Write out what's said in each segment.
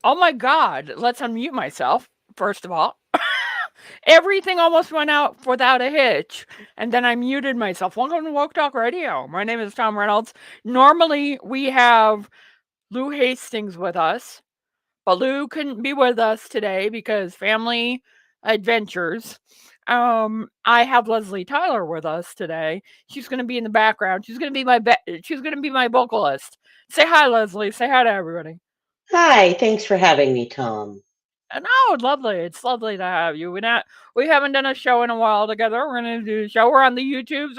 Oh my God. Let's unmute myself, first of all. Everything almost went out without a hitch. And then I muted myself. Welcome to Woke Talk Radio. My name is Tom Reynolds. Normally, we have Lou Hastings with us, but Lou couldn't be with us today because family adventures. I have Leslie Tyler with us today. She's going to be in the background. She's going to be my vocalist. Say hi, Leslie. Say hi to everybody. Hi, thanks for having me, Tom. No, lovely. It's lovely to have you. We haven't done a show in a while together. We're gonna do a show. We're on the YouTubes.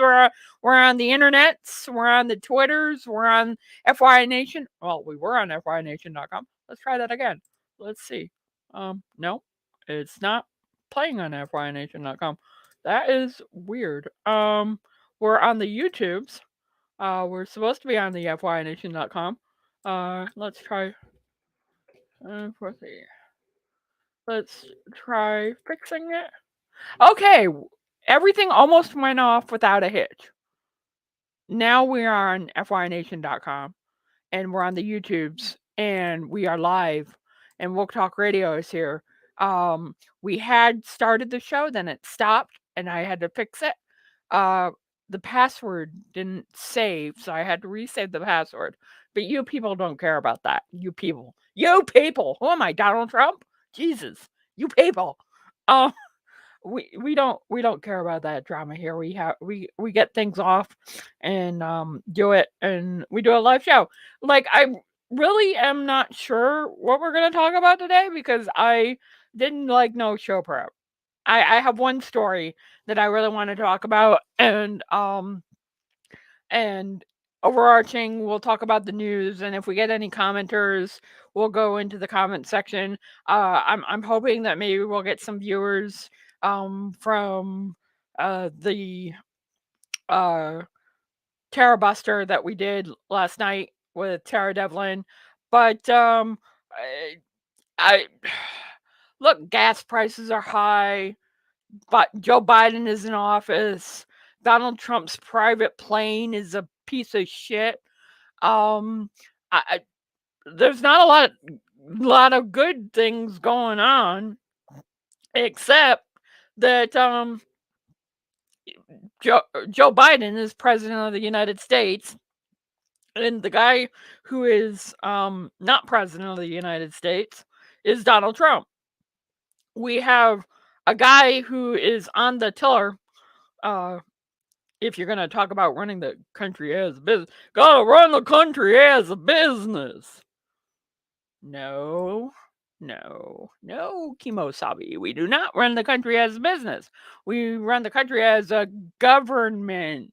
We're on the internets. We're on the Twitters. We're on FY Nation. Well, we were on FYNation.com. Let's try that again. Let's see. No, it's not playing on FYNation.com. That is weird. We're on the YouTubes. We're supposed to be on the FYNation.com. Let's try. Let's see. Let's try fixing it. Okay, everything almost went off without a hitch. Now we are on FYNation.com and we're on the YouTubes and we are live and Woke Talk Radio is here. We had started the show, then it stopped and I had to fix it. Uh, the password didn't save, so I had to resave the password. But you people don't care about that. You people. Who am I, Donald Trump? Jesus, you people. Um, we don't care about that drama here. We get things off and do it, and we do a live show. Like I really am not sure what we're gonna talk about today because I didn't like no show prep. I have one story that I really want to talk about, and overarching, we'll talk about the news, and if we get any commenters, we'll go into the comment section. I'm hoping that maybe we'll get some viewers from the uh, Tara Buster that we did last night with Tara Devlin, but I look, gas prices are high, but Joe Biden is in office. Donald Trump's private plane is a piece of shit. Um, I there's not a lot of good things going on, except that Joe Joe Biden is president of the United States, and the guy who is not president of the United States is Donald Trump. We have a guy who is on the tiller. Uh, if you're gonna talk about running the country as a business, gotta run the country as a business. No, no, Kimosabi. We do not run the country as a business. We run the country as a government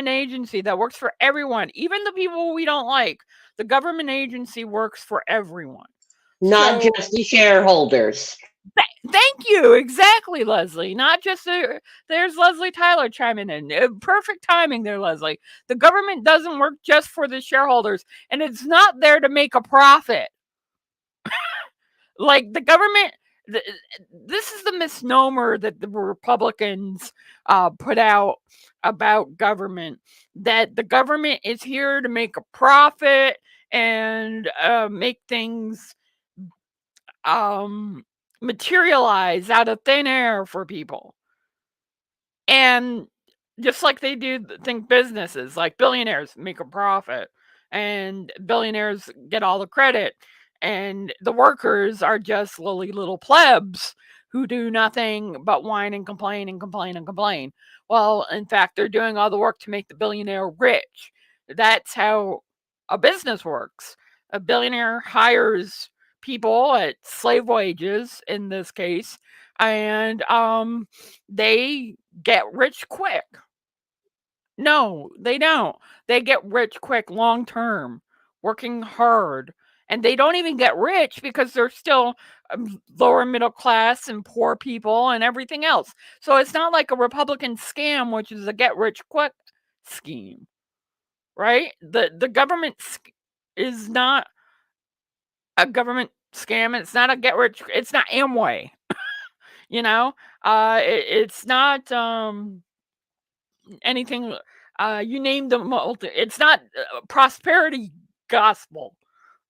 agency that works for everyone, even the people we don't like. The government agency works for everyone. Not So just the shareholders. thank you. Exactly, Leslie. Not just there's Leslie Tyler chiming in. Perfect timing there, Leslie. The government doesn't work just for the shareholders, and it's not there to make a profit. Like the government, th- this is the misnomer that the Republicans put out about government, that the government is here to make a profit and make things um, materialize out of thin air for people. And just like they do think businesses, like billionaires make a profit and billionaires get all the credit, and the workers are just lily little plebs who do nothing but whine and complain and complain and complain. Well, in fact, they're doing all the work to make the billionaire rich. That's how a business works. A billionaire hires people at slave wages in this case, and they get rich quick. No, they don't. They get rich quick long term, working hard. And they don't even get rich because they're still lower middle class and poor people and everything else. So it's not like a Republican scam, which is a get rich quick scheme, right? The government is not a government scam. It's not a get rich. It's not Amway. You know, it's not anything. You name the multi. It's not prosperity gospel.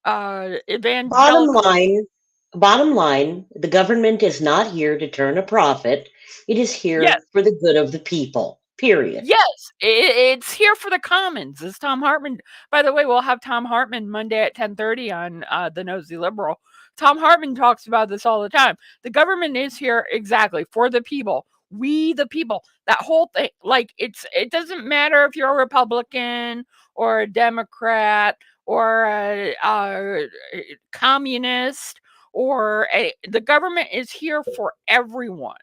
Bottom evangelical. line, bottom line, the government is not here to turn a profit. It is Yes, here for the good of the people. Period. yes, it's here for the commons. As Tom Hartman, by the way, we'll have Tom Hartman Monday at 10:30 on the Nosy Liberal. Tom Hartman talks about this all the time. The government is here exactly for the people. We the people. That whole thing, like it doesn't matter if you're a Republican or a Democrat or a communist the government is here for everyone.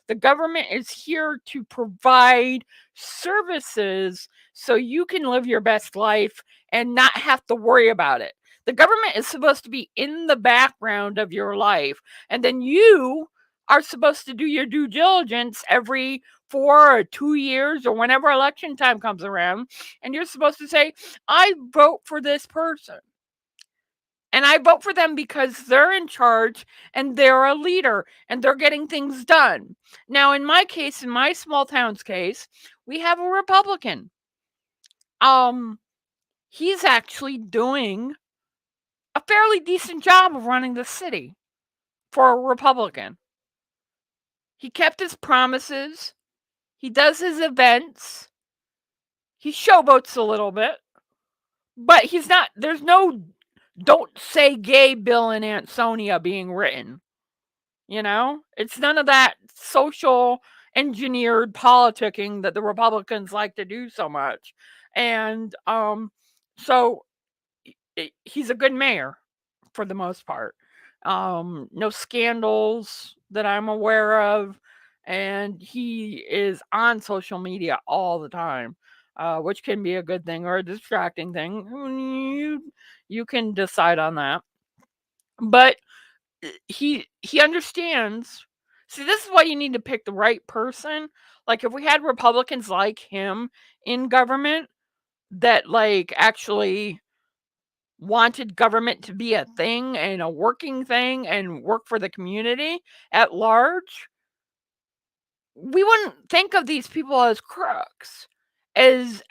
The government is here to provide services so you can live your best life and not have to worry about it. The government is supposed to be in the background of your life, and then you are supposed to do your due diligence every 4 or 2 years or whenever election time comes around, and you're supposed to say, I vote for this person. And I vote for them because they're in charge and they're a leader and they're getting things done. Now, in my case, in my small town's case, we have a Republican. Um, he's actually doing a fairly decent job of running the city for a Republican. He kept his promises. He does his events. He showboats a little bit, but he's not. There's no "Don't Say Gay" bill in Ansonia being written. It's none of that social engineered politicking that the Republicans like to do so much. And so he's a good mayor for the most part. No scandals that I'm aware of. And he is on social media all the time, which can be a good thing or a distracting thing. You can decide on that. But he understands. See, this is why you need to pick the right person. Like if we had Republicans like him in government that like actually wanted government to be a thing and a working thing and work for the community at large, we wouldn't think of these people as crooks, as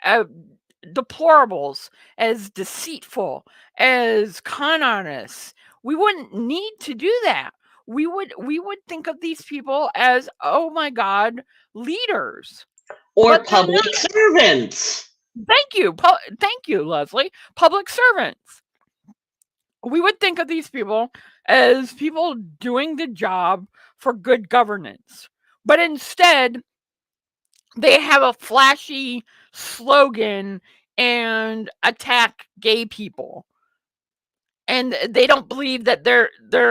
deplorables, as deceitful, as con artists. We wouldn't need to do that. We would think of these people as, oh my God, leaders. Or But they're public servants. not. Thank you, Leslie. Public servants. We would think of these people as people doing the job for good governance. But instead, they have a flashy slogan and attack gay people. And they don't believe that they're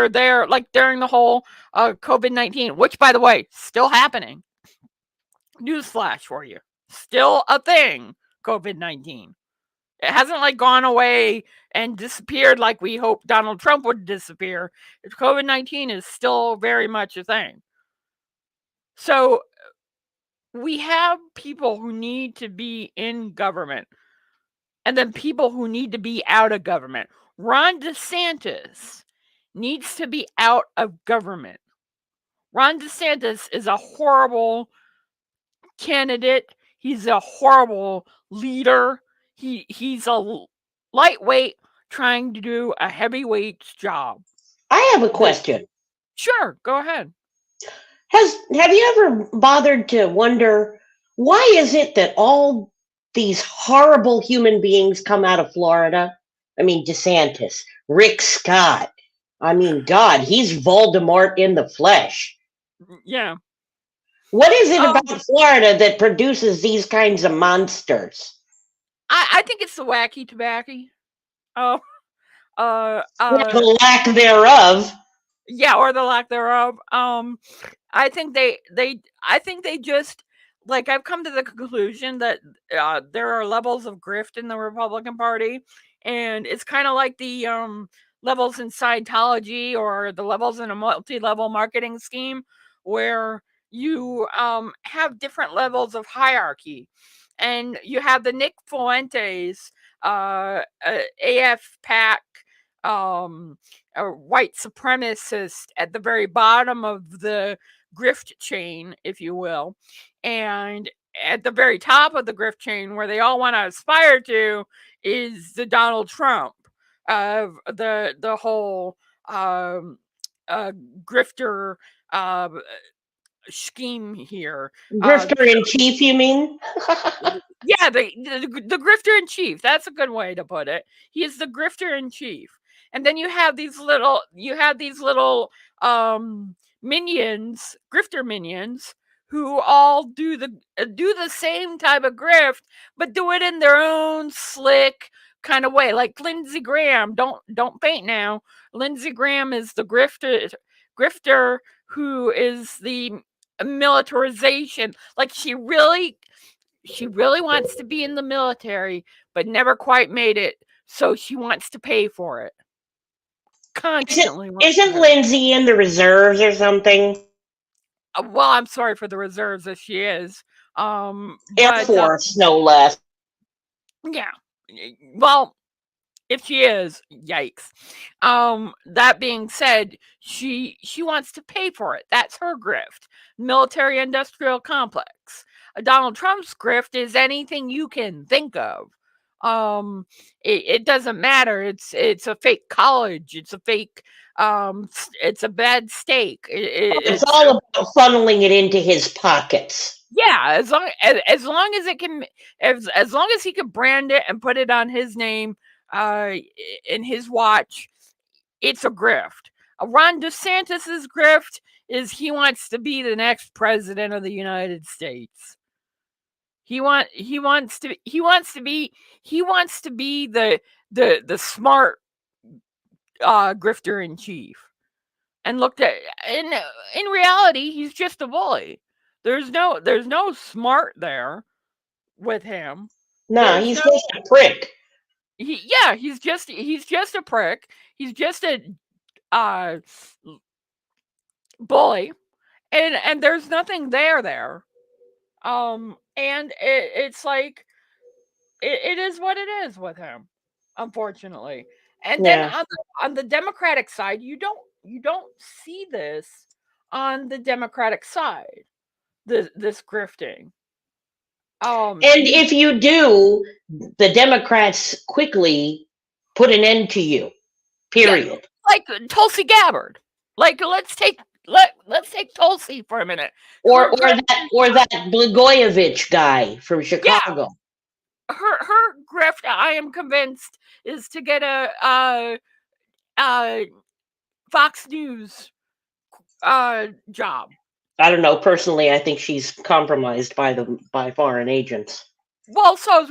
there, like during the whole COVID-19, which by the way, still happening. Newsflash for you. Still a thing, COVID-19. It hasn't like gone away and disappeared like we hoped Donald Trump would disappear. COVID-19 is still very much a thing. So we have people who need to be in government and then people who need to be out of government. Ron DeSantis needs to be out of government. Ron DeSantis is a horrible candidate. He's a horrible leader. He's a lightweight trying to do a heavyweight's job. I have a The, question. sure, go ahead. Have you ever bothered to wonder why is it that all these horrible human beings come out of Florida? I mean, DeSantis, Rick Scott. I mean, God, he's Voldemort in the flesh. Yeah. What is it Um, about Florida that produces these kinds of monsters? I think it's the wacky tobacco. Oh, uh, Or uh, the lack thereof. yeah, or the lack thereof. I think I think they just like I've come to the conclusion that there are levels of grift in the Republican Party, and it's kind of like the levels in Scientology or the levels in a multi-level marketing scheme where you have different levels of hierarchy, and you have the Nick Fuentes, AF pack. A white supremacist at the very bottom of the grift chain, if you will. And at the very top of the grift chain, where they all want to aspire to, is the Donald Trump. the whole um, uh, grifter uh, scheme here. Grifter in chief, you mean? Yeah, the grifter in chief. That's a good way to put it. He is the grifter in chief. And then you have these little minions, grifter minions, who all do the same type of grift, but do it in their own slick kind of way. Like Lindsey Graham. Don't faint now. Lindsey Graham is the grifter who is the militarization. Like she really wants to be in the military, but never quite made it. So she wants to pay for it. Isn't Constantly wants to isn't pay. Lindsay in the reserves or something? Well, I'm sorry for the reserves as she is. Air But Force, no less. yeah. Well, if she is, yikes. That being said, she wants to pay for it. That's her grift. Military industrial complex. Donald Trump's grift is anything you can think of. It doesn't matter. It's a fake college. It's a fake. It's a bad steak. It's It's all about funneling it into his pockets. yeah. As long as it can, as long as he can brand it and put it on his name, uh, in his watch, it's a grift. Ron DeSantis's grift is he wants to be the next president of the United States. He wants to be the smart grifter in chief. And looked at in reality, he's just a bully. There's no smart there with him. Nah, There's he's no just a prick. yeah, he's just a prick. He's just a uh bully, and there's nothing there. And it's like it is what it is with him, unfortunately. And then Yeah. on the Democratic side, you don't see this on the Democratic side. This grifting. And You if you do, the Democrats quickly put an end to you. Yeah, Period. like Tulsi Gabbard. Like let's take Tulsi for a minute. Or Her or grift, that Blagojevich guy from yeah, Chicago. her grift. I am convinced is to get a Fox News job. I don't know. Personally, I think she's compromised by foreign agents. Well, so is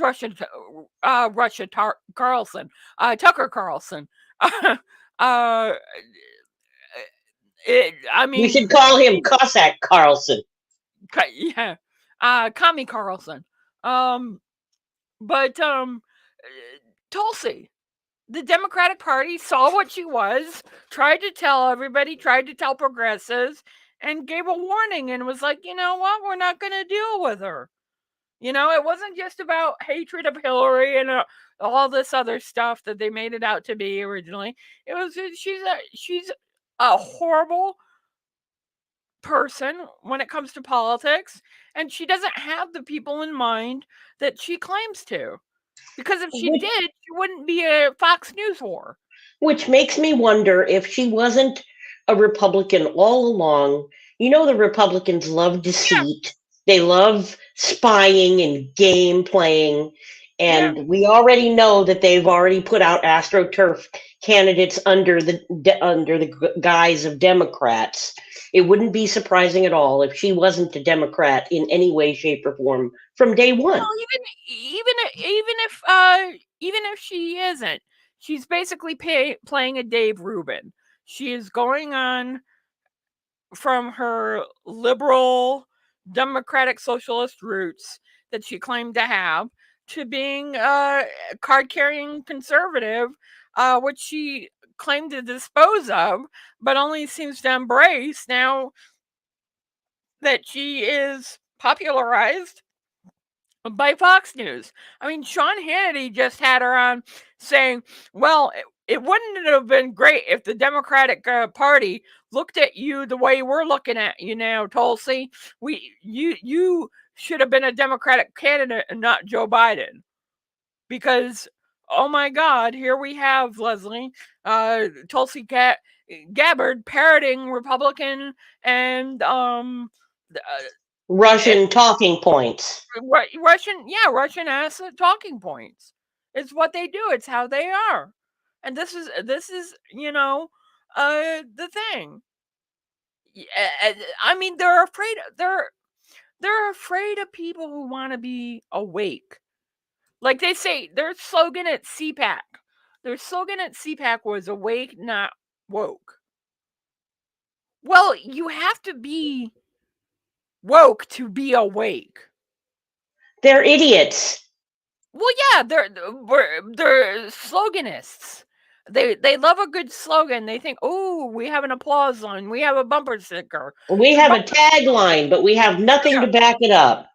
Carlson, Tucker Carlson. uh, I You mean, should call him Cossack Carlson. yeah, Commie Carlson. Um, but Tulsi, the Democratic Party saw what she was, tried to tell everybody, tried to tell progressives, and gave a warning and was like, you know what, we're not going to deal with her. It wasn't just about hatred of Hillary and all this other stuff that they made it out to be originally. It was she's a horrible person when it comes to politics, and she doesn't have the people in mind that she claims to. Because if she Which, did, she wouldn't be a Fox News whore. which makes me wonder if she wasn't a Republican all along. You know, the Republicans love Yeah, deceit, they love spying and game playing. yeah. And we already know that they've already put out AstroTurf candidates under the guise of Democrats. It wouldn't be surprising at all if she wasn't a Democrat in any way, shape, or form from day one. Well, even if she isn't, she's basically playing a Dave Rubin. She is going on from her liberal democratic socialist roots that she claimed to have to being a card carrying conservative, which she claimed to dispose of, but only seems to embrace now that she is popularized by Fox News. I mean, Sean Hannity just had her on saying, well, it wouldn't have been great if the Democratic Party looked at you the way we're looking at you now, Tulsi. You should have been a Democratic candidate and not Joe Biden, because oh my God, here we have Leslie, Tulsi Gabbard parroting Republican and Russian talking points. Russian asset talking points. It's what they do. It's how they are, and this is the thing. I mean, they're afraid. They're afraid of people who want to be awake. Like they say, their slogan at CPAC. Their slogan at CPAC was "Awake, not woke." Well, you have to be woke to be awake. They're idiots. Well, yeah, they're sloganists. They love a good slogan. They think, oh, we have an applause line, we have a bumper sticker. We have a tagline, but we have nothing to back it up.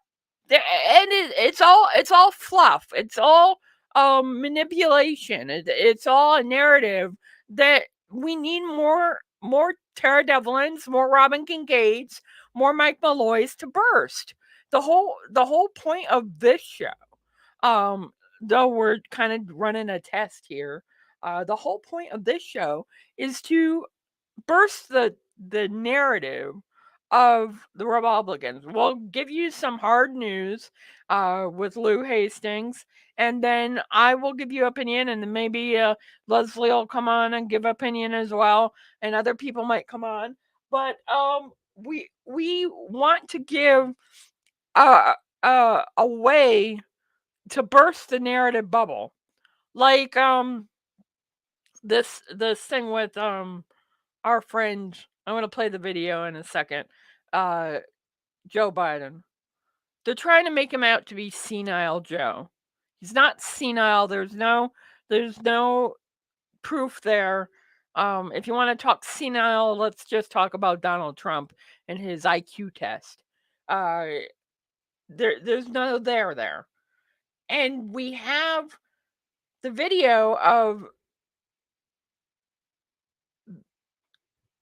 And it's all fluff. It's all manipulation. It's all a narrative that we need more Tara Devlins, more Robin Kincaids, more Mike Malloys to burst. The whole point of this show, though we're kind of running a test here, the whole point of this show is to burst the narrative of the Republicans. We'll give you some hard news with Lou Hastings, and then I will give you opinion, and then maybe Leslie will come on and give opinion as well, and other people might come on. But we want to give a way to burst the narrative bubble, like this thing with our friend. I'm going to play the video in a second. Joe Biden. They're trying to make him out to be senile Joe. He's not senile. There's no proof there. If you want to talk senile, let's just talk about Donald Trump and his IQ test. There's no there. And we have the video of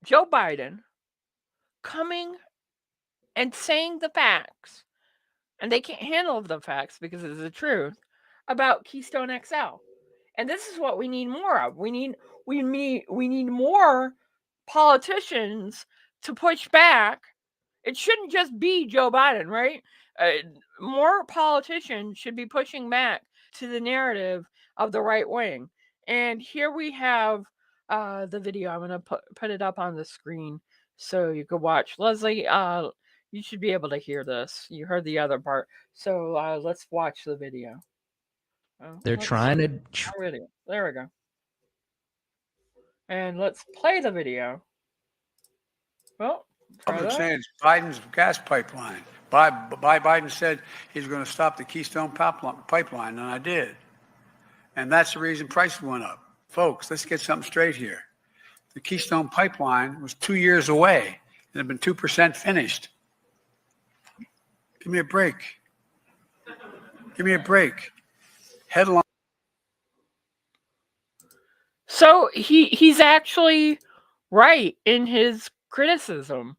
Joe Biden coming and saying the facts, and they can't handle the facts because it's the truth about Keystone XL. And this is what we need more of. We need more politicians to push back. It shouldn't just be Joe Biden, right? More politicians should be pushing back to the narrative of the right wing. And here we have the video. I'm going to put it up on the screen so you can watch. Leslie, you should be able to hear this. You heard the other part. So let's watch the video. They're trying to. There we go. And let's play the video. Well, I've been saying it's Biden's gas pipeline. Biden said he's going to stop the Keystone pipeline, and I did. And that's the reason prices went up. Folks, let's get something straight here. The Keystone pipeline was 2 years away and had been 2% finished. Give me a break. Give me a break. Headline. So he's actually right in his criticism.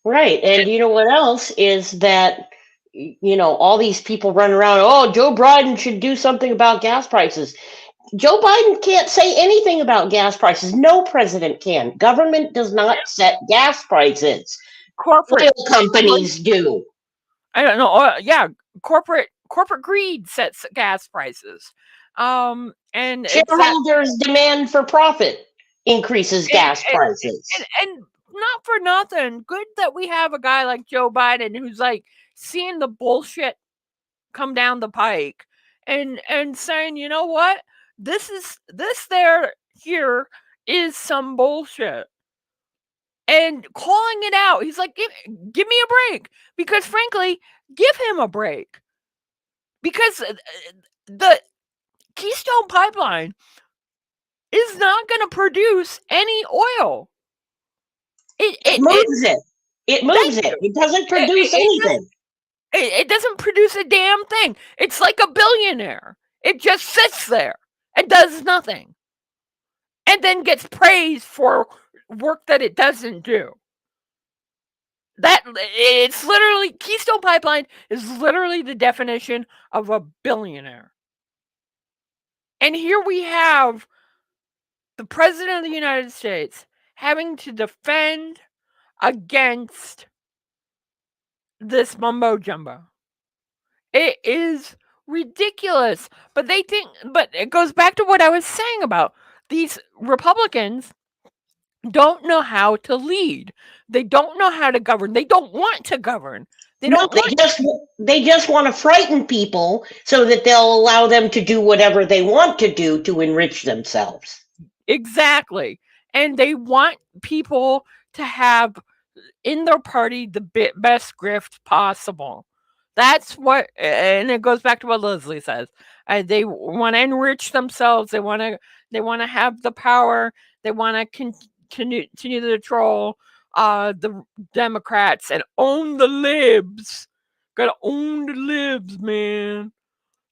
Right. And you know what else is that, all these people run around, oh, Joe Biden should do something about gas prices. Joe Biden can't say anything about gas prices. No president can. Government does not set gas prices. Corporate oil companies do. I don't know. Yeah, corporate greed sets gas prices. And shareholders' demand for profit increases gas prices. And not for nothing. Good that we have a guy like Joe Biden who's like seeing the bullshit come down the pike and saying, you know what? This here is some bullshit. And calling it out. He's like, give me a break. Because frankly, give him a break. Because the Keystone Pipeline is not going to produce any oil. It moves it. It moves it. It doesn't produce anything. It doesn't produce a damn thing. It's like a billionaire. It just sits there and does nothing. And then gets praised for work that it doesn't do. It's literally, Keystone Pipeline is literally the definition of a billionaire. And here we have the President of the United States having to defend against this mumbo jumbo. It is ridiculous. But it goes back to what I was saying about these Republicans don't know how to lead. They don't know how to govern. They don't want to govern. They No, don't want they just want to frighten people so that they'll allow them to do whatever they want to do to enrich themselves. exactly. And they want people to have in their party the best grift possible. That's what, and it goes back to what Leslie says. They want to enrich themselves. They want to have the power. They want to continue to troll the Democrats and own the libs. Gotta own the libs, man.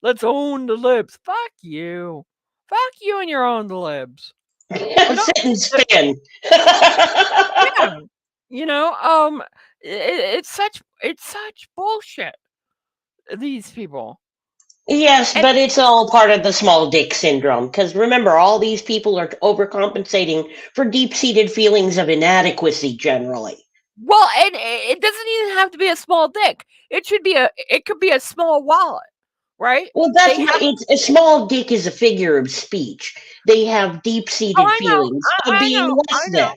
Let's own the libs. Fuck you. Fuck you and your own the libs. Sit and spin. Yeah. It's such bullshit. These people. Yes, And but it's all part of the small dick syndrome. Because remember, all these people are overcompensating for deep-seated feelings of inadequacy generally. well, and it doesn't even have to be a small dick. It could be a small wallet, right? Well, that's what it's a small dick is a figure of speech. They have deep-seated Oh, I know. feelings of being I less know. than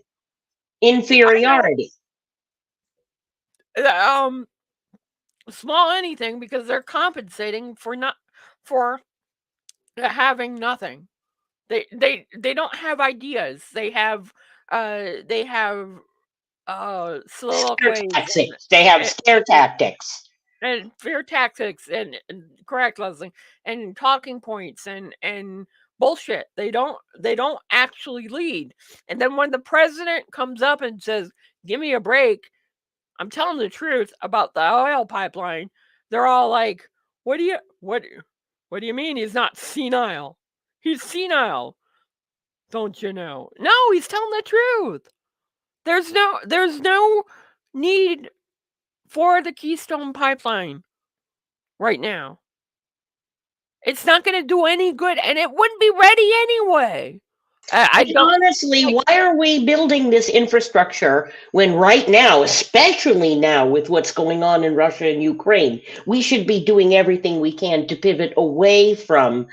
inferiority. Small anything because they're compensating for having nothing. They don't have ideas. They have soliloquies Tactics. They have scare tactics. and fear tactics and correct, Leslie, and talking points and bullshit. They don't actually lead. And then when the president comes up and says, "Give me a break," I'm telling the truth about the oil pipeline. They're all like, what do you mean he's not senile? He's senile. Don't you know? No, he's telling the truth. There's no need for the Keystone Pipeline right now. It's not going to do any good, and it wouldn't be ready anyway. Honestly, why are we building this infrastructure when right now, especially now with what's going on in Russia and Ukraine, we should be doing everything we can to pivot away from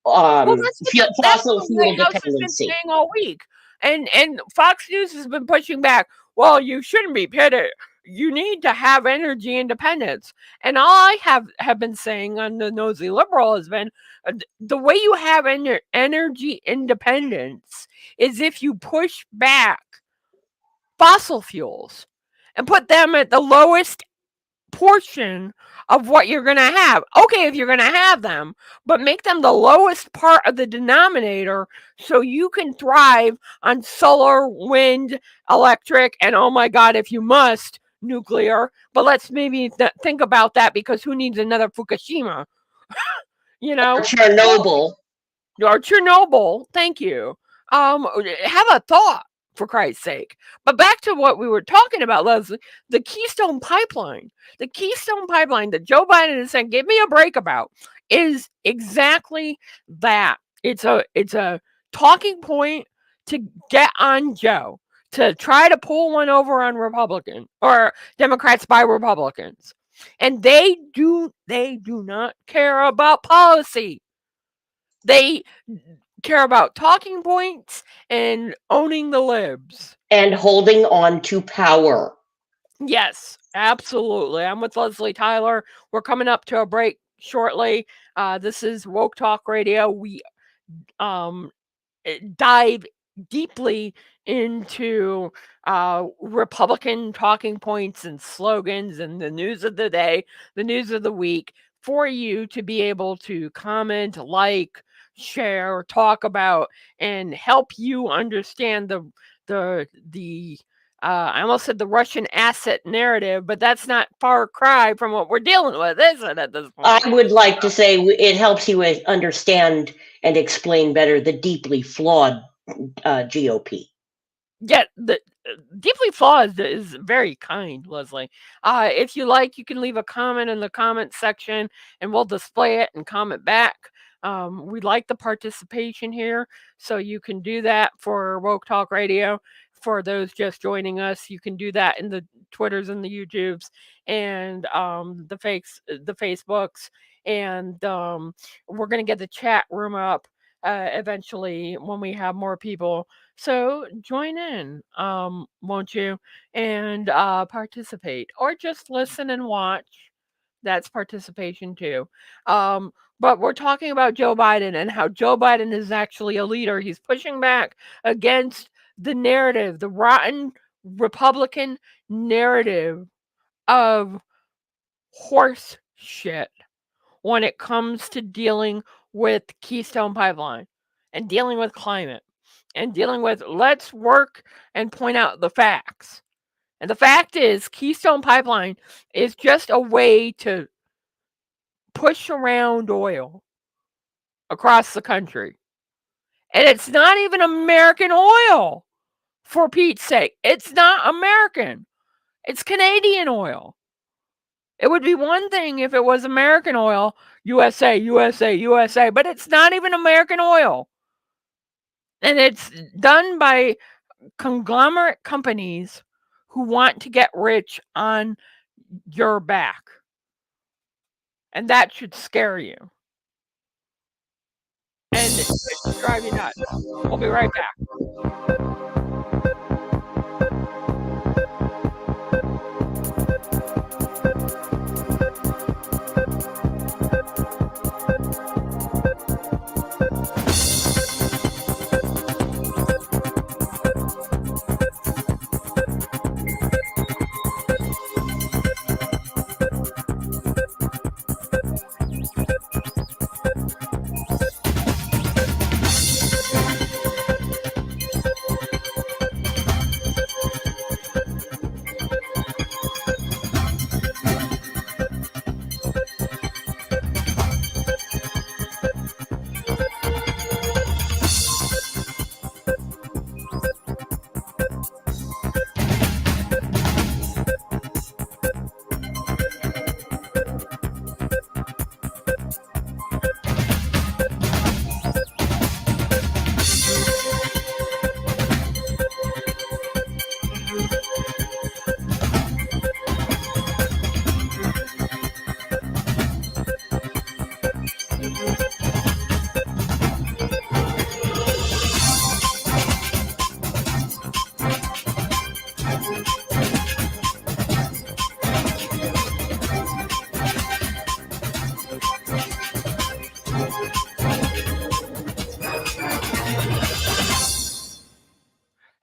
fossil fuel dependency. Saying all week, and Fox News has been pushing back. Well, you shouldn't be pitted. You need to have energy independence. And all I have been saying on the Nosy Liberal has been the way you have energy independence is if you push back fossil fuels and put them at the lowest portion of what you're going to have. Okay, if you're going to have them, but make them the lowest part of the denominator so you can thrive on solar, wind, electric, and oh my God, if you must, nuclear. But let's maybe think about that because who needs another Fukushima? Chernobyl. Or Chernobyl. Thank you. Have a thought, for Christ's sake. But back to what we were talking about, Leslie, the Keystone Pipeline. The Keystone Pipeline that Joe Biden is saying, give me a break about, is exactly that. It's a talking point to get on Joe, to try to pull one over on Republican or Democrats by Republicans. And they do not care about policy. They care about talking points and owning the libs. And holding on to power. Yes, absolutely. I'm with Leslie Tyler. We're coming up to a break shortly. This is Woke Talk Radio. We dive deeply into Republican talking points and slogans and the news of the day, the news of the week, for you to be able to comment, like, share, talk about, and help you understand the I almost said the Russian asset narrative, but that's not far cry from what we're dealing with, is it, at this point? I would like to say it helps you understand and explain better the deeply flawed GOP. Yeah, the deeply flawed is very kind, Leslie. If you like, you can leave a comment in the comment section, and we'll display it and comment back. We like the participation here, so you can do that for Woke Talk Radio. For those just joining us, you can do that in the Twitters and the YouTubes and the Facebooks, and we're gonna get the chat room up eventually when we have more people. So join in, won't you? And participate, or just listen and watch. That's participation too. But we're talking about Joe Biden and how Joe Biden is actually a leader. He's pushing back against the narrative, the rotten Republican narrative of horse shit when it comes to dealing with Keystone Pipeline and dealing with climate and dealing with, let's work and point out the facts. And the fact is, Keystone Pipeline is just a way to push around oil across the country. And it's not even American oil, for Pete's sake. It's not American. It's Canadian oil. It would be one thing if it was American oil, USA, USA, USA, but it's not even American oil. And it's done by conglomerate companies who want to get rich on your back. And that should scare you. And it should drive you nuts. We'll be right back.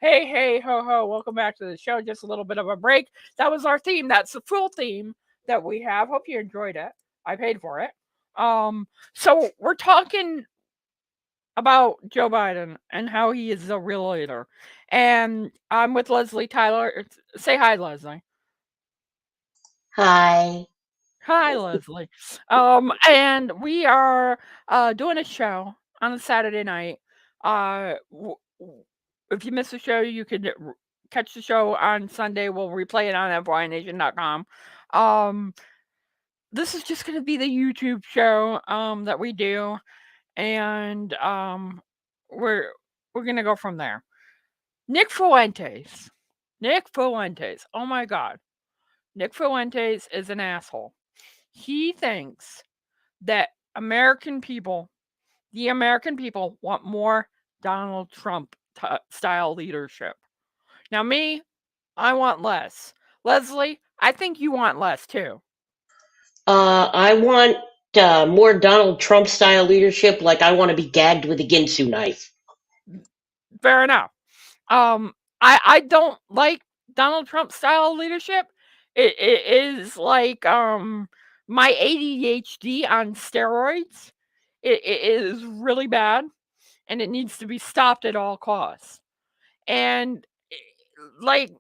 Hey, hey, ho, ho. Welcome back to the show. Just a little bit of a break. That was our theme. That's the full theme that we have. Hope you enjoyed it. I paid for it. So we're talking about Joe Biden and how he is a real leader. And I'm with Leslie Tyler. Say hi, Leslie. Hi. Hi, Leslie. And we are doing a show on a Saturday night. If you miss the show, you can catch the show on Sunday. We'll replay it on fynation.com. This is just going to be the YouTube show that we do, and we're going to go from there. Nick Fuentes. Oh my God. Nick Fuentes is an asshole. He thinks that the American people want more Donald Trump style leadership. Now, me, I want less. Leslie, I think you want less too. I want more Donald Trump style leadership, like I want to be gagged with a Ginsu knife. Fair enough. I don't like Donald Trump style leadership. It is like my ADHD on steroids. It is really bad, and it needs to be stopped at all costs. And like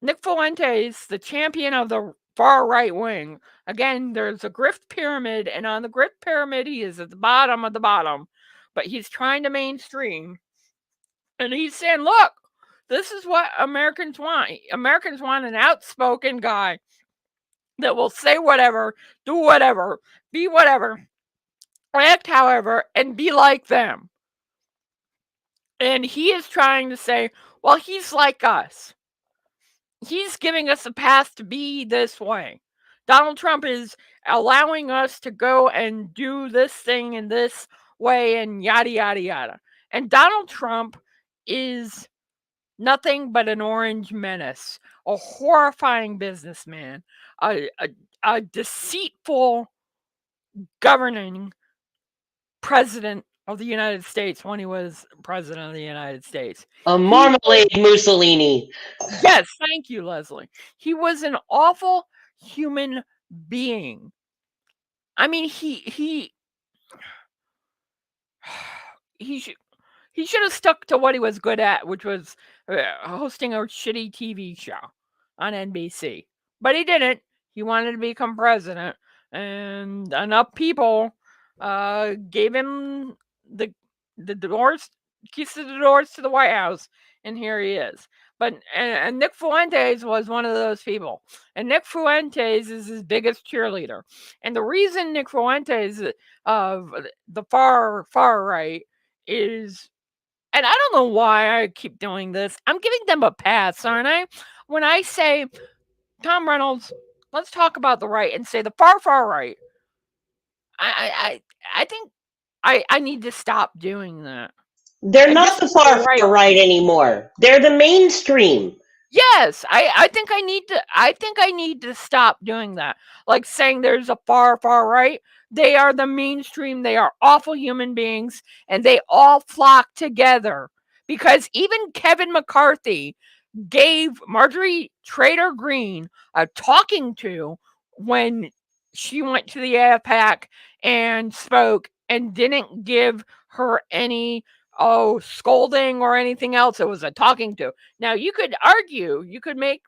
Nick Fuentes, the champion of the far right wing, again, there's a grift pyramid, and on the grift pyramid, he is at the bottom of the bottom, but he's trying to mainstream. And he's saying, look, this is what Americans want. Americans want an outspoken guy that will say whatever, do whatever, be whatever. act, however, and be like them. And he is trying to say, well, he's like us. He's giving us a path to be this way. Donald Trump is allowing us to go and do this thing in this way and yada, yada, yada. And Donald Trump is nothing but an orange menace, a horrifying businessman, a deceitful governing president of the United States when he was president of the United States. A marmalade Mussolini. Yes, thank you, Leslie. He was an awful human being. I mean, he should have stuck to what he was good at, which was hosting a shitty TV show on NBC. But he didn't. He wanted to become president, and enough people gave him the doors, keys to the doors to the White House, and here he is. But and Nick Fuentes was one of those people, and Nick Fuentes is his biggest cheerleader. And the reason Nick Fuentes of the far right is, and I don't know why I keep doing this. I'm giving them a pass, aren't I? When I say, Tom Reynolds, let's talk about the right, and say the far right. I think I need to stop doing that. They're And not just the say far right. right anymore. They're the mainstream. Yes, I think I need to stop doing that. Like saying there's a far right. They are the mainstream. They are awful human beings, and they all flock together. Because even Kevin McCarthy gave Marjorie Trader Green a talking to when she went to the AFPAC and spoke, and didn't give her any scolding or anything else. It was a talking to. Now you could argue,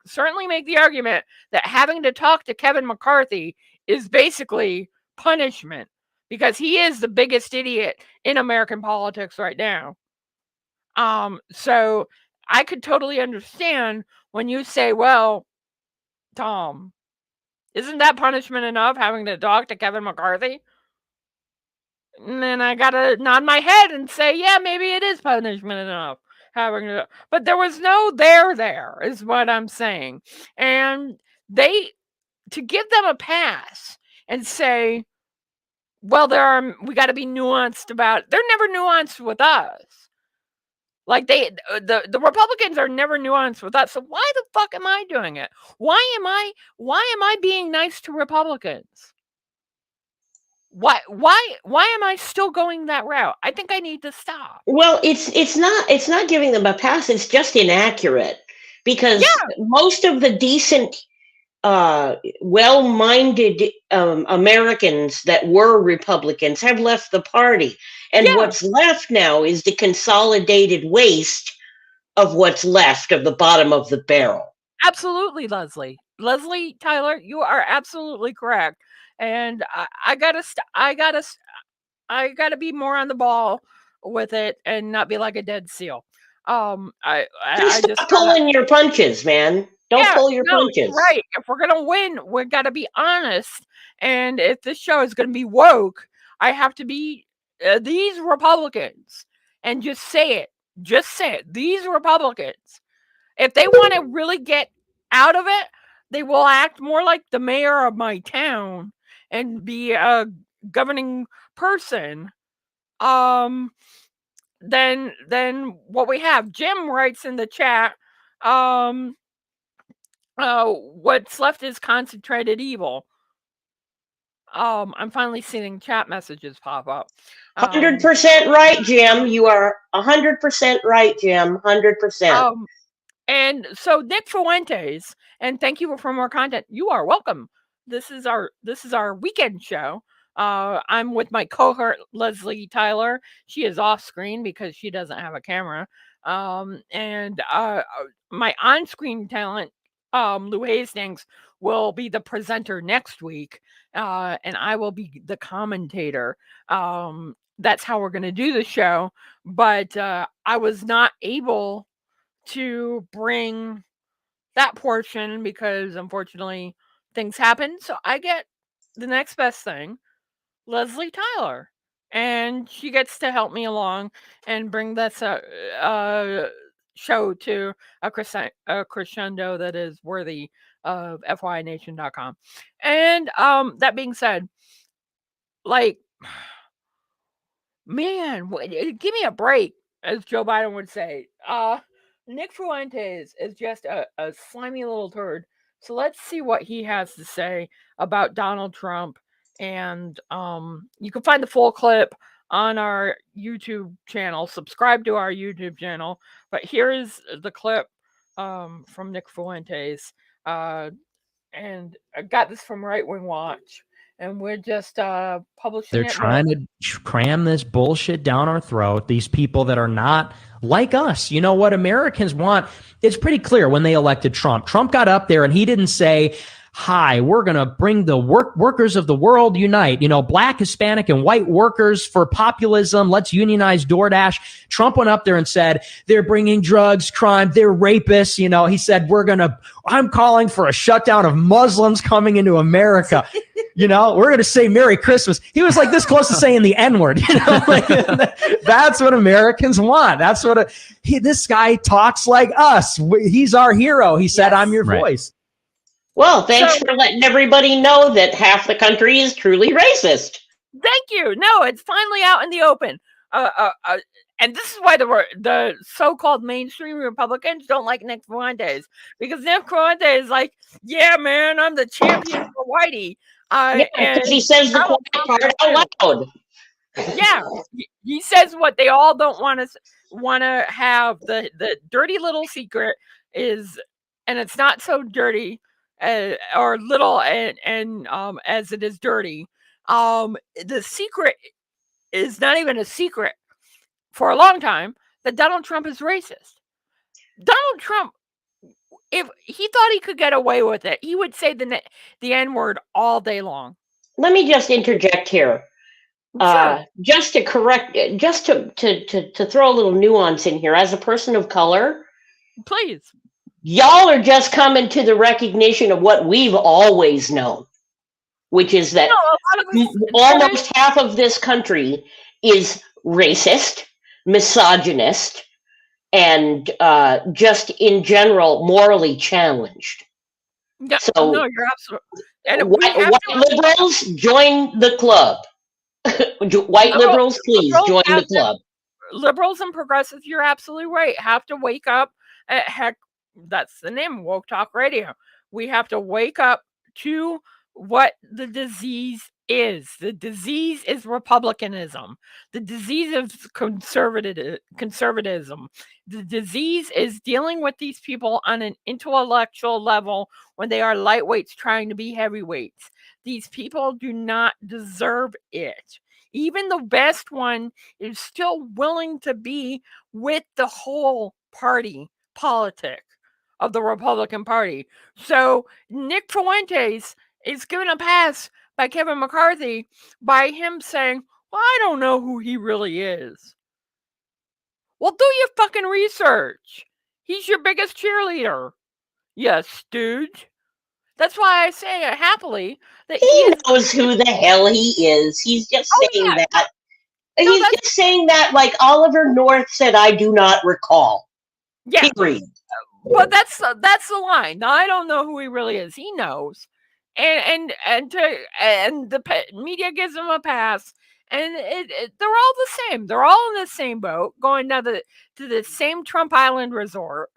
certainly make the argument that having to talk to Kevin McCarthy is basically punishment, because he is the biggest idiot in American politics right now. So I could totally understand when you say, well, Tom, isn't that punishment enough, having to talk to Kevin McCarthy? And then I gotta nod my head and say, yeah, maybe it is punishment enough. But there was no there, is what I'm saying. And to give them a pass and say, well, we got to be nuanced about it. They're never nuanced with us. Like the Republicans are never nuanced with us. So why the fuck am I doing it? Why am I being nice to Republicans? Why am I still going that route? I think I need to stop. Well, it's not giving them a pass. It's just inaccurate because most of the decent, well-minded Americans that were Republicans have left the party, and what's left now is the consolidated waste of what's left of the bottom of the barrel. Absolutely, Leslie. Leslie Tyler, you are absolutely correct. And I gotta be more on the ball with it and not be like a dead seal. I Just just stop pulling your punches, man. Don't pull your punches. Right. If we're gonna win, we gotta be honest. And if this show is gonna be woke, I have to be these Republicans, and just say it. Just say it. These Republicans, if they want to really get out of it, they will act more like the mayor of my town and be a governing person than what we have. Jim writes in the chat, what's left is concentrated evil. I'm finally seeing chat messages pop up. 100% right, Jim. You are 100% right, Jim. 100%. And so Nick Fuentes, and thank you for more content. You are welcome. This is our weekend show. I'm with my cohort Leslie Tyler. She is off screen because she doesn't have a camera. And my on-screen talent, Lou Hastings, will be the presenter next week, and I will be the commentator. That's how we're going to do the show. But I was not able to bring that portion because unfortunately things happen. So I get the next best thing, Leslie Tyler. and she gets to help me along and bring this show to a crescendo that is worthy of FYNation.com. And that being said, like, man, give me a break, as Joe Biden would say. Nick Fuentes is just a slimy little turd. So let's see what he has to say about Donald Trump. And you can find the full clip on our YouTube channel. Subscribe to our YouTube channel. But here is the clip from Nick Fuentes. And I got this from Right Wing Watch. And we're just publishing They're it. trying to cram this bullshit down our throat. These people that are not like us. You know what Americans want? It's pretty clear when they elected Trump. Trump got up there and he didn't say, hi, we're going to bring the workers of the world unite. You know, black, Hispanic, and white workers for populism. Let's unionize DoorDash. Trump went up there and said, they're bringing drugs, crime, they're rapists. You know, he said, I'm calling for a shutdown of Muslims coming into America. You know, we're going to say Merry Christmas. He was like this close to saying the N-word. You know, like, that's what Americans want. That's what this guy talks like us. He's our hero. He said, yes. I'm your voice. Well, thanks for letting everybody know that half the country is truly racist. Thank you. No, it's finally out in the open. And this is why the so-called mainstream Republicans don't like Nick Fuentes, because Nick Fuentes is like, yeah, man, I'm the champion for Whitey. Because he says the quiet part out loud. Yeah, he says what they all don't want to have. The dirty little secret is, and it's not so dirty or little and as it is dirty. The secret is not even a secret for a long time that Donald Trump is racist. Donald Trump, if he thought he could get away with it, he would say the N-word all day long. Let me just interject here. Sure. Just to correct, just to throw a little nuance in here, as a person of color, please. Y'all are just coming to the recognition of what we've always known, which is that almost half of this country is racist, misogynist, and just in general morally challenged. Yeah, so no, you're absolutely. And white liberals, join the club. White liberals, please join the club. Liberals and progressives, you're absolutely right. Have to wake up. Heck, that's the name, Woke Talk Radio. We have to wake up to what the disease is. The disease is republicanism. The disease is conservatism. The disease is dealing with these people on an intellectual level when they are lightweights trying to be heavyweights. These people do not deserve it. Even the best one is still willing to be with the whole party politic of the Republican Party. So Nick Fuentes is given a pass by Kevin McCarthy by him saying, well, I don't know who he really is. Well, do your fucking research. He's your biggest cheerleader. Yes, stooge. That's why I say happily that he knows who the hell he is. He's just saying that. No, he's just saying that like Oliver North said, I do not recall. Yeah. Period. But that's the line. Now, I don't know who he really is. He knows. And the media gives him a pass. And they're all the same. They're all in the same boat, going to the same Trump Island resort,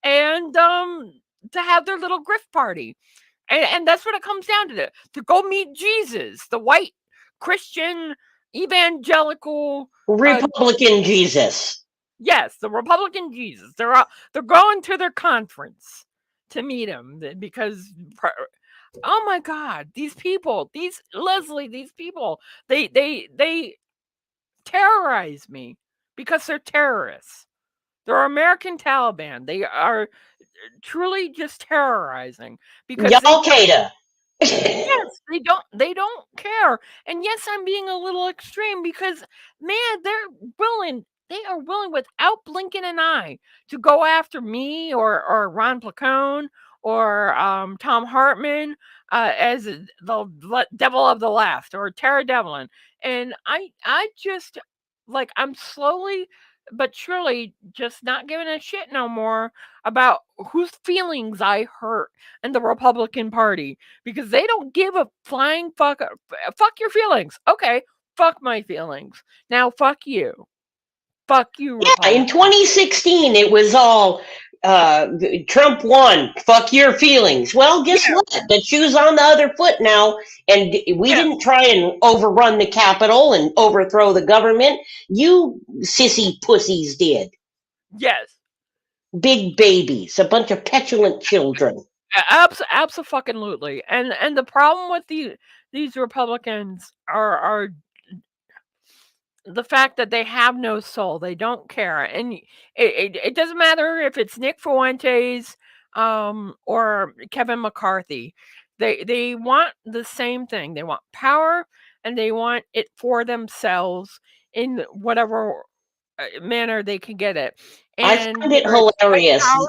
and to have their little grift party. And that's what it comes down to go meet Jesus, the white Christian evangelical Republican Jesus. Yes, the Republican Jesus. They're going to their conference to meet him because, oh my God, these people, these people, they terrorize me because they're terrorists. They're American Taliban. They are truly just terrorizing because Al-Qaeda. Yes, they don't care. And yes, I'm being a little extreme because, man, they are willing without blinking an eye to go after me or Ron Placone or Tom Hartman as the devil of the left or Tara Devlin. And I just like I'm slowly but surely just not giving a shit no more about whose feelings I hurt in the Republican Party because they don't give a flying fuck. Fuck your feelings. Okay, fuck my feelings. Now fuck you. Fuck you, Yeah, in Republican. 2016, it was all Trump won. Fuck your feelings. Well, guess Yeah, what? The shoe's on the other foot now, and we yeah, didn't try and overrun the Capitol and overthrow the government. You sissy pussies did. yes. Big babies, a bunch of petulant children. Absolutely. And the problem with these Republicans are the fact that they have no soul. They don't care, and it doesn't matter if it's Nick Fuentes or Kevin McCarthy. They want the same thing. They want power, and they want it for themselves in whatever manner they can get it. I And find it whether it's white hilarious. power, I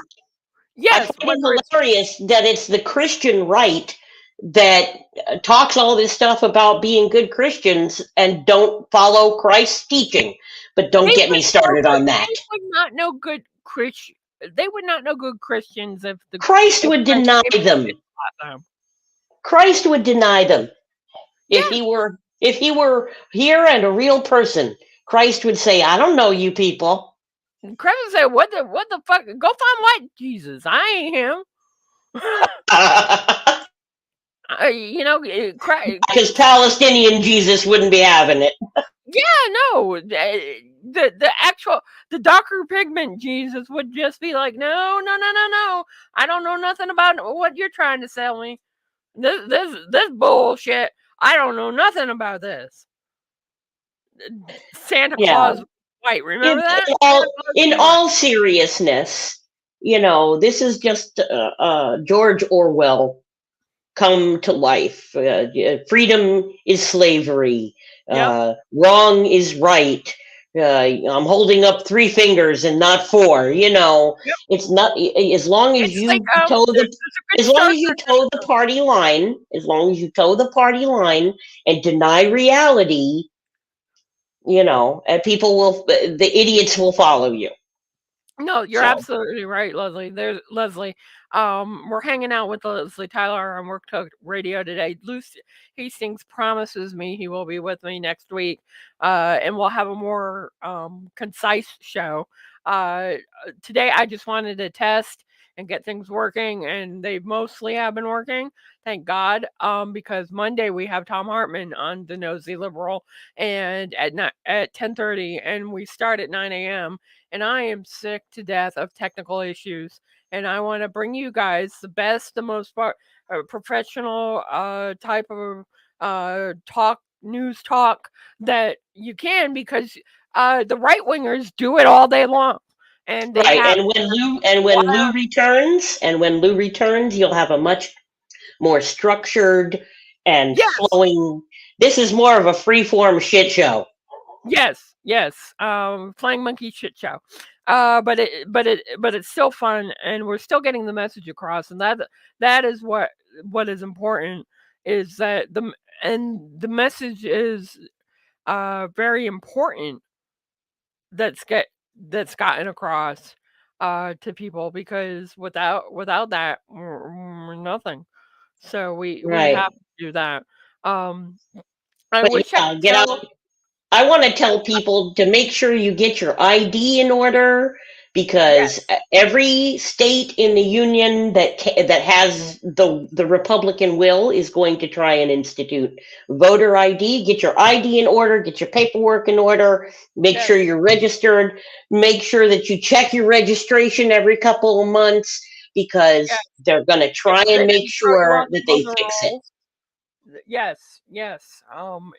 yes, find whether it it's hilarious that it's the Christian right that talks all this stuff about being good Christians and don't follow Christ's teaching. But don't get me started on that. They would not know good Christian. They would not know good Christians if Christ would Christ deny came them. and taught them. Christ would deny them. Yeah, If he were here and a real person, Christ would say, "I don't know you people." Christ would say, "What the fuck? Go find white Jesus. I ain't him." Christ. Because Palestinian Jesus wouldn't be having it. Yeah, no. The darker pigment Jesus would just be like, no. I don't know nothing about what you're trying to sell me. This bullshit. I don't know nothing about this. Santa Yeah. Claus was white. Remember that? In all seriousness, this is just George Orwell come to life. Freedom is slavery. Yep. Wrong is right. I'm holding up 3 fingers and not 4. Yep. It's not as long as It's you like, toe there's the a good as long Star as you Trek toe the party line. As long as you toe the party line and deny reality, and the idiots will follow you. No, you're So. absolutely right, Leslie. There's Leslie. We're hanging out with Leslie Tyler on Work Talk Radio today. Lucy Hastings promises me he will be with me next week, and we'll have a more concise show. Today, I just wanted to test and get things working, and they mostly have been working. Thank God, because Monday we have Tom Hartman on the Nosy Liberal, and at 10:30, and we start at 9 a.m. And I am sick to death of technical issues. And I want to bring you guys the best, the most professional type of news talk that you can, because the right wingers do it all day long. And they Right, have and when Lou returns, you'll have a much more structured and flowing. This is more of a free-form shit show. Yes. Flying monkey shit show. But it's still fun, and we're still getting the message across, and that is what is important, is that the message is very important that's gotten across to people, because without that we're nothing. So we have to do that. I But wish I could get tell. out. I want to tell people to make sure you get your ID in order, because every state in the union that has the Republican will is going to try and institute voter ID. Get your ID in order, get your paperwork in order, make sure you're registered, make sure that you check your registration every couple of months, because they're going to try and make sure that they fix it. Yes,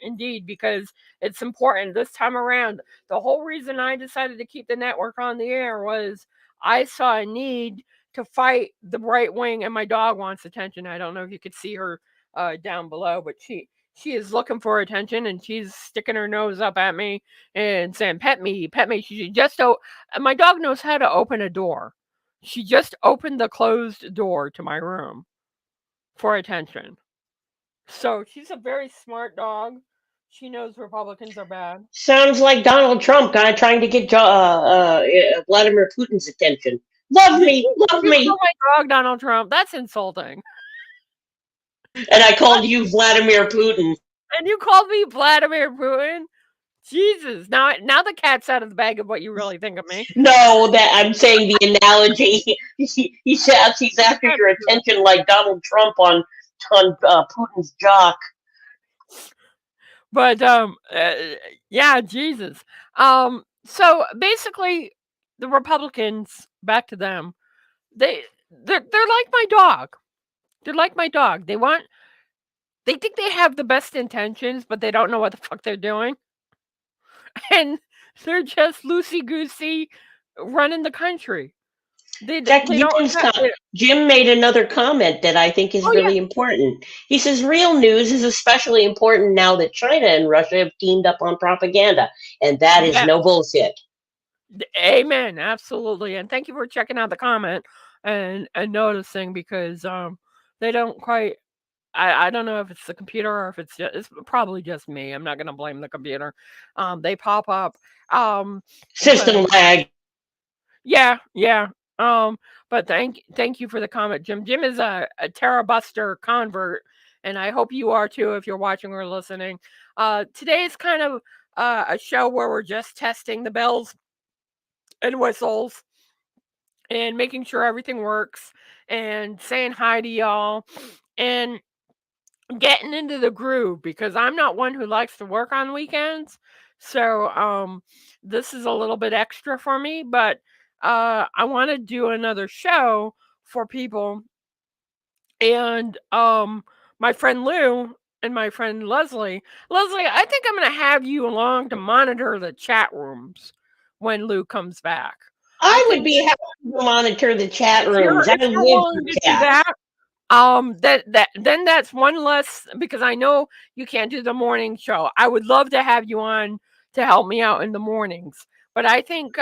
indeed, because it's important this time around. The whole reason I decided to keep the network on the air was I saw a need to fight the right wing, and my dog wants attention. I don't know if you could see her down below, but she is looking for attention, and she's sticking her nose up at me and saying, pet me. She just my dog knows how to open a door. She just opened the closed door to my room for attention. So she's a very smart dog. She knows Republicans are bad. Sounds like Donald Trump kind of trying to get Vladimir Putin's attention. Love Did me, you, love you call me. my dog Donald Trump? That's insulting. And I called you Vladimir Putin. And you called me Vladimir Putin? Jesus. Now the cat's out of the bag of what you really think of me. No, that I'm saying the analogy. He's after That's your true. attention like Donald Trump on Putin's jock. But yeah, Jesus. So basically the Republicans, back to them, they're like my dog. They're like my dog. They think they have the best intentions, but they don't know what the fuck they're doing. And they're just loosey goosey running the country. Jack, They don't have, Jim made another comment that I think is oh yeah, really important. He says real news is especially important now that China and Russia have teamed up on propaganda, and that is yeah, no bullshit. amen, absolutely. And thank you for checking out the comment and noticing, because they don't quite. I don't know if it's the computer or if it's probably just me. I'm not gonna blame the computer. They pop up. System But lag. yeah. But thank you for the comment, Jim. Jim is a Terra Buster convert, and I hope you are too if you're watching or listening. Today is kind of a show where we're just testing the bells and whistles and making sure everything works and saying hi to y'all and getting into the groove, because I'm not one who likes to work on weekends. So this is a little bit extra for me, but I want to do another show for people. And my friend Lou and my friend Leslie, I think I'm going to have you along to monitor the chat rooms when Lou comes back. I I would think be happy to monitor the chat rooms. I if you're live for willing to do chat. that, then that's one less, because I know you can't do the morning show. I would love to have you on to help me out in the mornings, but I think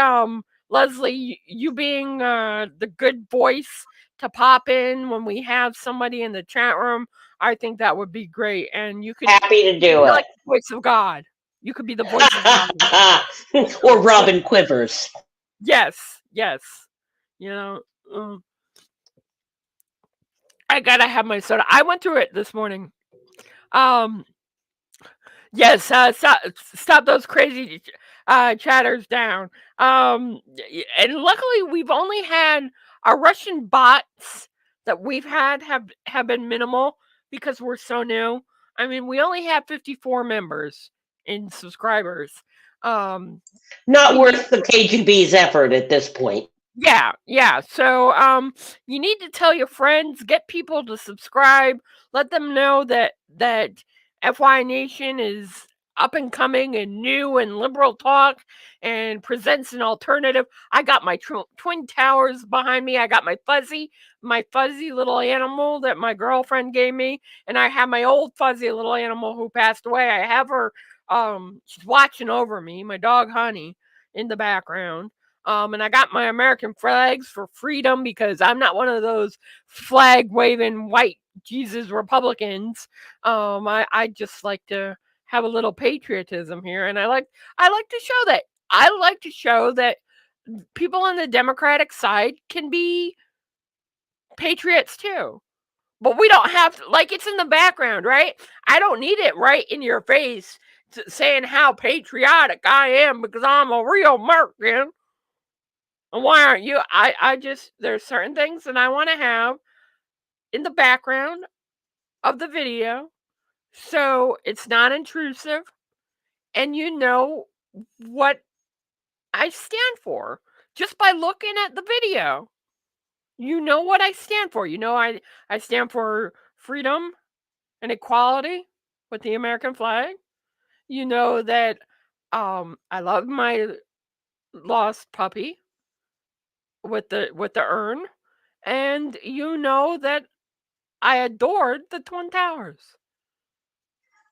Leslie, you being the good voice to pop in when we have somebody in the chat room, I think that would be great. And you could Happy to be do it. like the voice of God. You could be the voice of God. Or Robin Quivers. Yes. You know, I gotta have my soda. I went through it this morning. Um, yes, stop those crazy chatters down. And luckily we've only had our Russian bots that we've had have been minimal because we're so new. I mean, we only have 54 members in subscribers. Not We worth the KGB's effort at this point. Yeah. So you need to tell your friends, get people to subscribe, let them know that FY Nation is up and coming and new and liberal talk and presents an alternative. I got my twin towers behind me. I got my fuzzy little animal that my girlfriend gave me, and I have my old fuzzy little animal who passed away. I have her she's watching over me, my dog Honey, in the background. And I got my American flags for freedom, because I'm not one of those flag waving white Jesus Republicans. I just like to have a little patriotism here, and I like to show that people on the Democratic side can be patriots too. But we don't have to, like, it's in the background, right? I don't need it right in your face saying how patriotic I am because I'm a real American. Why aren't you? I just, there's certain things that I want to have in the background of the video so it's not intrusive and you know what I stand for just by looking at the video. You know what I stand for. You know, I stand for freedom and equality with the American flag. You know that I love my lost puppy with the urn. And you know that I adored the Twin Towers.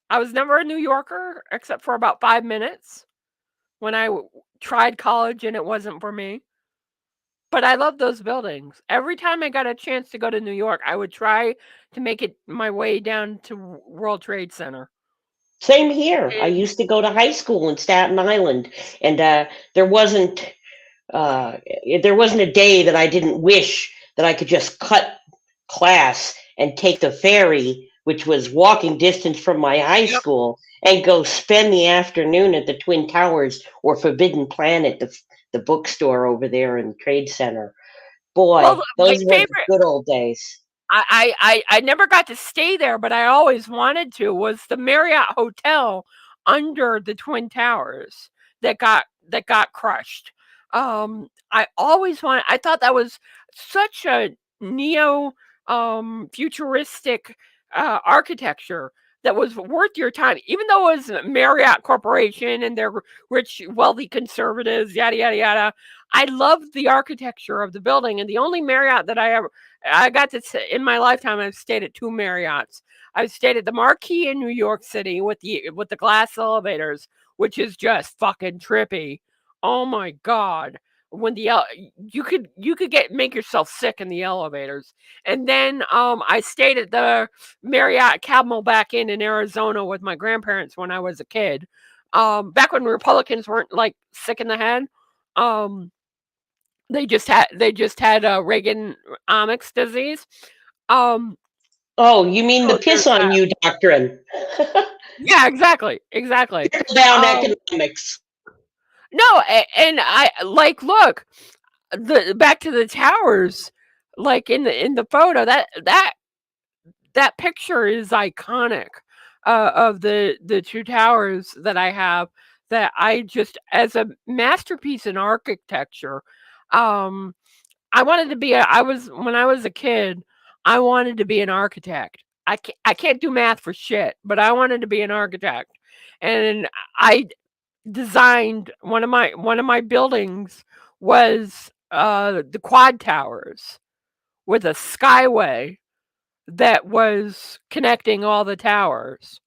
I was never a New Yorker except for about 5 minutes when I tried college and it wasn't for me. But I love those buildings. Every time I got a chance to go to New York, I would try to make it my way down to World Trade Center. Same here. I And used to go to high school in Staten Island, and there wasn't uh, there wasn't a day that I didn't wish that I could just cut class and take the ferry, which was walking distance from my high yep. school, and go spend the afternoon at the Twin Towers or Forbidden Planet, the bookstore over there in the Trade Center. Well, Boy, my those were the favorite. good old days. I never got to stay there, but I always wanted to. Was the Marriott Hotel under the Twin Towers that got crushed. I always wanted. I thought that was such a neo futuristic architecture that was worth your time, even though it was Marriott Corporation and they're rich, wealthy conservatives, yada yada yada. I loved the architecture of the building, and the only Marriott that I got to in my lifetime, I've stayed at 2 Marriotts. I've stayed at the Marquis in New York City with the glass elevators, which is just fucking trippy. Oh my god. When you could make yourself sick in the elevators. And then I stayed at the Marriott Camelback Inn in Arizona with my grandparents when I was a kid. Back when Republicans weren't like sick in the head. They just had Reaganomics disease. Um, Oh, you mean the so piss there's on that. you doctrine? Yeah, exactly. Down Um, economics. no, and I like look the back to the towers, like in the photo that picture is iconic of the 2 towers that I have that I just as a masterpiece in architecture. Um, I wanted to be when I was a kid, I wanted to be an architect. I can't do math for shit, but I wanted to be an architect. And I designed one of my buildings was the quad towers with a skyway that was connecting all the towers.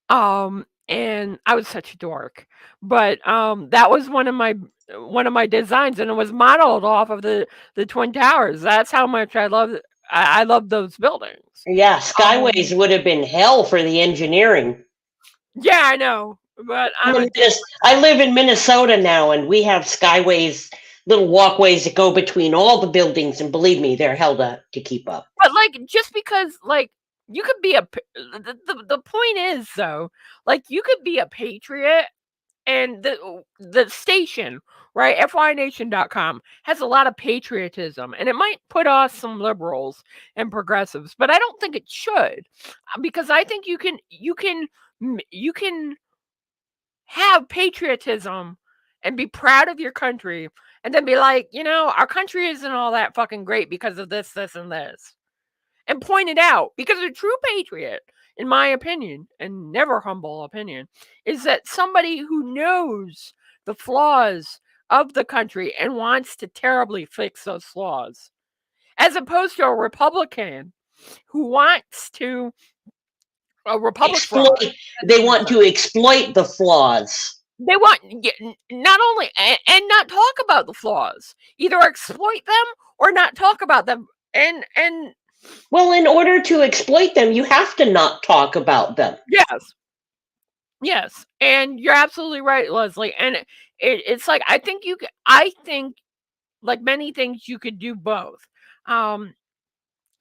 And I was such a dork, but that was one of my designs, and it was modeled off of the Twin Towers. That's how much I love those buildings. Yeah, Um, skyways would have been hell for the engineering. yeah, I know, but I'm a dick. I live in Minnesota now, and we have skyways, little walkways that go between all the buildings, and believe me, they're held up to keep up. But like, just because like you could be the point is though, like you could be a patriot and the station, right, FYNation.com has a lot of patriotism, and it might put off some liberals and progressives, but I don't think it should, because I think you can have patriotism and be proud of your country, and then be like, our country isn't all that fucking great because of this, and this, and point it out, because a true patriot, in my opinion, and never humble opinion, is that somebody who knows the flaws of the country and wants to terribly fix those flaws, as opposed to a Republican who wants to a republic fraud. Exploit. They want to exploit the flaws. They want not only and not talk about the flaws, either exploit them or not talk about them, and Well, in order to exploit them, you have to not talk about them. yes, and you're absolutely right, Leslie. And it's like I think like many things you could do both. Um,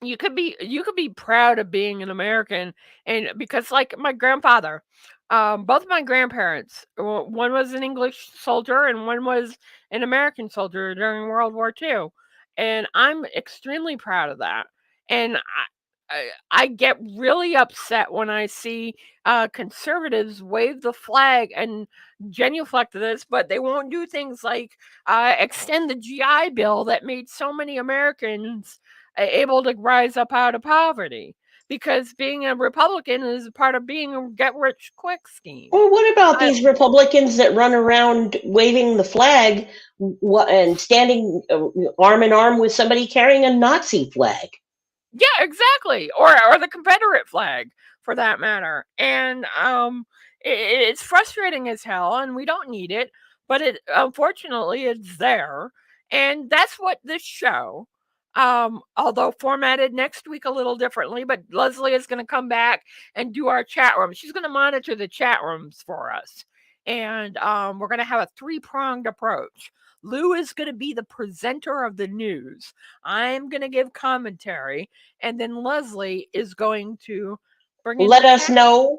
you could be proud of being an American, and because like my grandfather, both my grandparents, one was an English soldier and one was an American soldier during World War II, and I'm extremely proud of that. And I get really upset when I see conservatives wave the flag and genuflect to this, but they won't do things like extend the GI Bill that made so many Americans able to rise up out of poverty. Because being a Republican is part of being a get rich quick scheme. Well, what about I, these Republicans that run around waving the flag and standing arm in arm with somebody carrying a Nazi flag? Yeah, exactly. Or the Confederate flag for that matter. And it's frustrating as hell, and we don't need it, but it unfortunately it's there. And that's what this show, although formatted next week a little differently, but Leslie is going to come back and do our chat room. She's going to monitor the chat rooms for us. And we're going to have a three-pronged approach. Lou is going to be the presenter of the news. I'm going to give commentary. And then Leslie is going to bring in Let the us chat. know.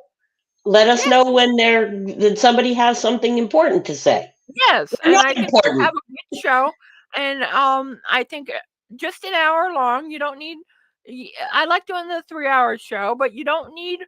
Let us Yeah. know when somebody has something important to say. Yes, Or and not I think we'll important. have a good show, and I think just an hour long. You don't need. I like doing the 3 hour show, but you don't need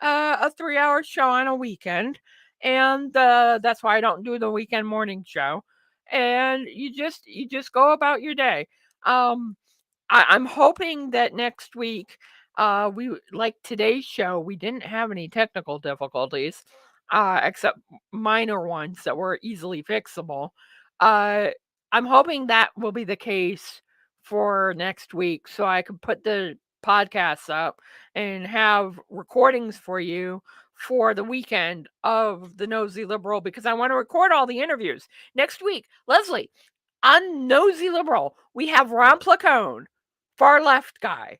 a 3 hour show on a weekend, and that's why I don't do the weekend morning show. And you just go about your day. I'm hoping that next week, we like today's show. We didn't have any technical difficulties, except minor ones that were easily fixable. Uh, I'm hoping that will be the case for next week, so I can put the podcasts up and have recordings for you for the weekend of the Nosy Liberal, because I want to record all the interviews next week. Leslie, on Nosy Liberal, we have Ron Placone, far left guy.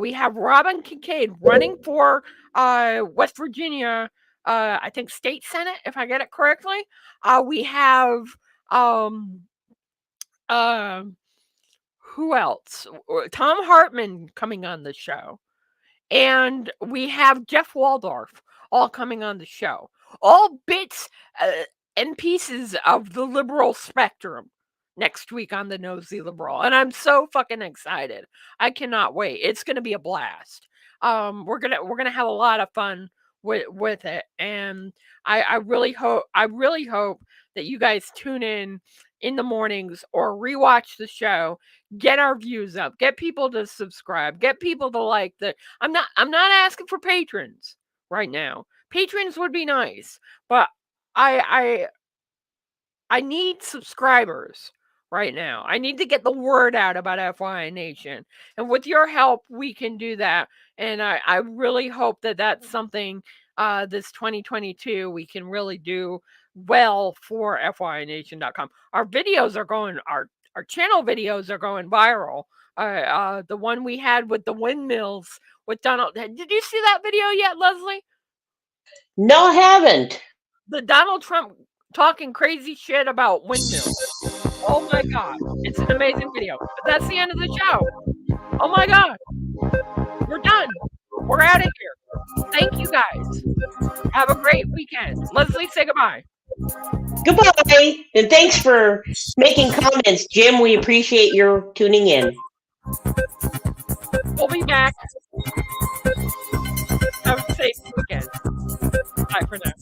We have Robin Kincaid running for West Virginia, I think state senate, if I get it correctly. We have um, uh, who else? Tom Hartman coming on the show. And we have Jeff Waldorf all coming on the show. All bits and pieces of the liberal spectrum next week on the Nosy Liberal. And I'm so fucking excited. I cannot wait. It's gonna be a blast. We're gonna have a lot of fun with it. And I really hope that you guys tune in the mornings or rewatch the show, get our views up, get people to subscribe, get people to like the I'm not asking for patrons right now. Patrons would be nice, but I I need subscribers right now. I need to get the word out about FYI Nation. And with your help, we can do that. And I really hope that that's something this 2022 we can really do well for FYINation.com. Our videos are going, our channel videos are going viral. The one we had with the windmills with Donald. Did you see that video yet, Leslie? No, I haven't. The Donald Trump talking crazy shit about windmills. Oh my God. It's an amazing video. But that's the end of the show. Oh my God. We're done. We're out of here. Thank you guys. Have a great weekend. Leslie, say goodbye. Goodbye. And thanks for making comments, Jim. We appreciate your tuning in. We'll be back. Have a safe weekend. Bye for now.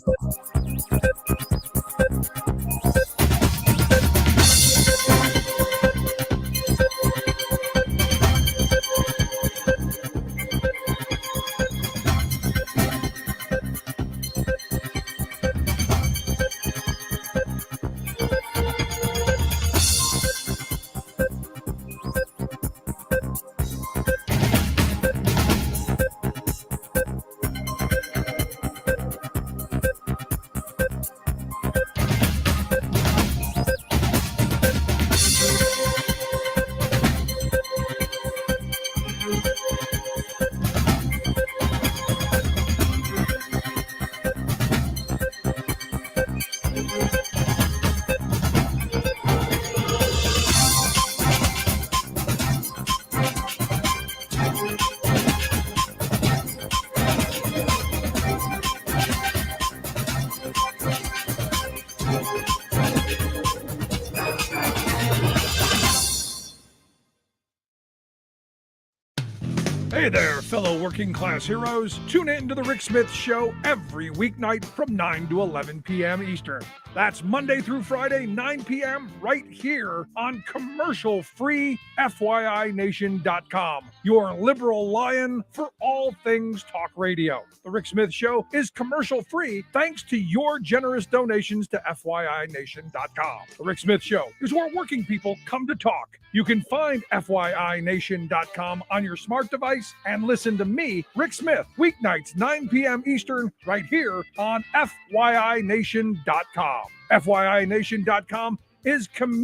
Hey there, fellow working class heroes. Tune in to The Rick Smith Show every weeknight from 9 to 11 p.m. Eastern. That's Monday through Friday, 9 p.m. right here on commercial-free FYINation.com, your liberal lion for all things talk radio. The Rick Smith Show is commercial-free thanks to your generous donations to FYINation.com. The Rick Smith Show is where working people come to talk. You can find FYINation.com on your smart device and listen to me, Rick Smith, weeknights 9 p.m. Eastern right here on FYINation.com. FYINation.com is community